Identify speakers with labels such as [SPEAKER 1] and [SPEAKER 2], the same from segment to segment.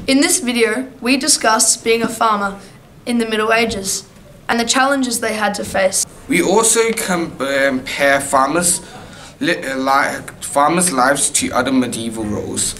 [SPEAKER 1] In this video, we discuss being a farmer in the Middle Ages and the challenges they had to face.
[SPEAKER 2] We also compare farmers' lives to other medieval roles.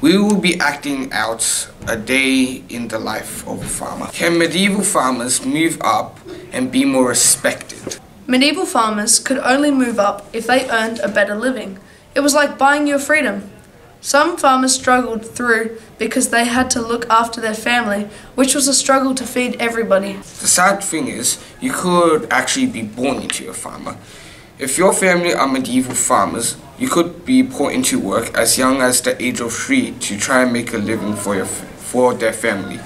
[SPEAKER 2] We will be acting out a day in the life of a farmer. Can medieval farmers move up and be more respected?
[SPEAKER 1] Medieval farmers could only move up if they earned a better living. It was like buying your freedom. Some farmers struggled through because they had to look after their family, which was a struggle to feed everybody.
[SPEAKER 2] The sad thing is, you could actually be born into a farmer. If your family are medieval farmers, you could be put into work as young as the age of 3 to try and make a living for their family.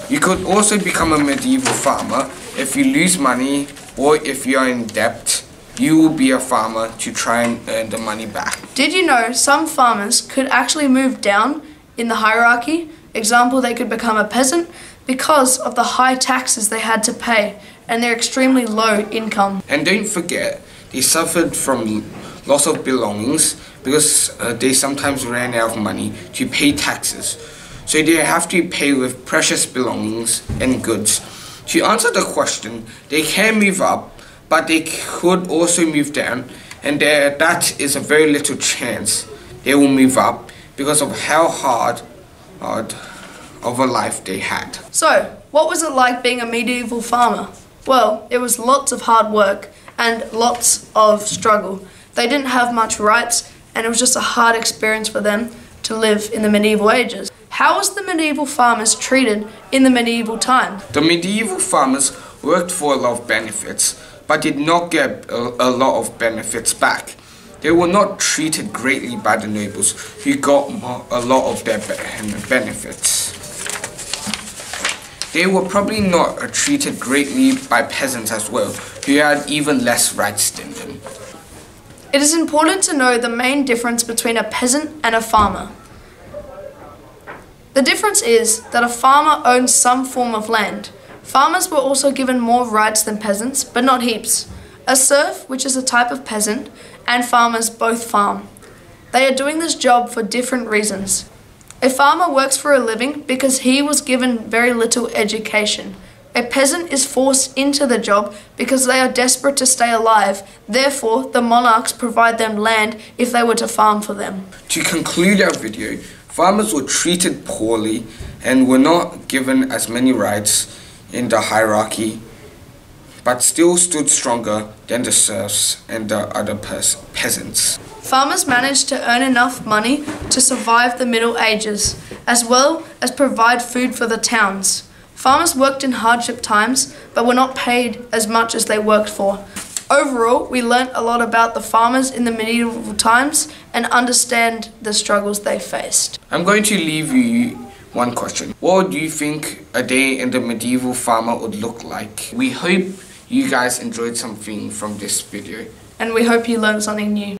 [SPEAKER 2] You could also become a medieval farmer if you lose money or if you are in debt. You will be a farmer to try and earn the money back.
[SPEAKER 1] Did you know some farmers could actually move down in the hierarchy? Example, they could become a peasant because of the high taxes they had to pay and their extremely low income.
[SPEAKER 2] And don't forget, they suffered from loss of belongings because they sometimes ran out of money to pay taxes. So they have to pay with precious belongings and goods. To answer the question, they can move up, but they could also move down, and that is a very little chance they will move up because of how hard of a life they had.
[SPEAKER 1] So, what was it like being a medieval farmer? Well, it was lots of hard work and lots of struggle. They didn't have much rights, and it was just a hard experience for them to live in the medieval ages. How was the medieval farmers treated in the medieval time?
[SPEAKER 2] The medieval farmers worked for a lot of benefits, but did not get a lot of benefits back. They were not treated greatly by the nobles, who got a lot of their benefits. They were probably not treated greatly by peasants as well, who had even less rights than them.
[SPEAKER 1] It is important to know the main difference between a peasant and a farmer. The difference is that a farmer owns some form of land. Farmers were also given more rights than peasants, but not heaps. A serf, which is a type of peasant, and farmers both farm. They are doing this job for different reasons. A farmer works for a living because he was given very little education. A peasant is forced into the job because they are desperate to stay alive. Therefore, the monarchs provide them land if they were to farm for them.
[SPEAKER 2] To conclude our video, farmers were treated poorly and were not given as many rights in the hierarchy, but still stood stronger than the serfs and the other peasants.
[SPEAKER 1] Farmers managed to earn enough money to survive the Middle Ages, as well as provide food for the towns. Farmers worked in hardship times, but were not paid as much as they worked for. Overall, we learnt a lot about the farmers in the medieval times and understand the struggles they faced.
[SPEAKER 2] I'm going to leave you one question. What do you think a day in the medieval farmer would look like? We hope you guys enjoyed something from this video.
[SPEAKER 1] And we hope you learned something new.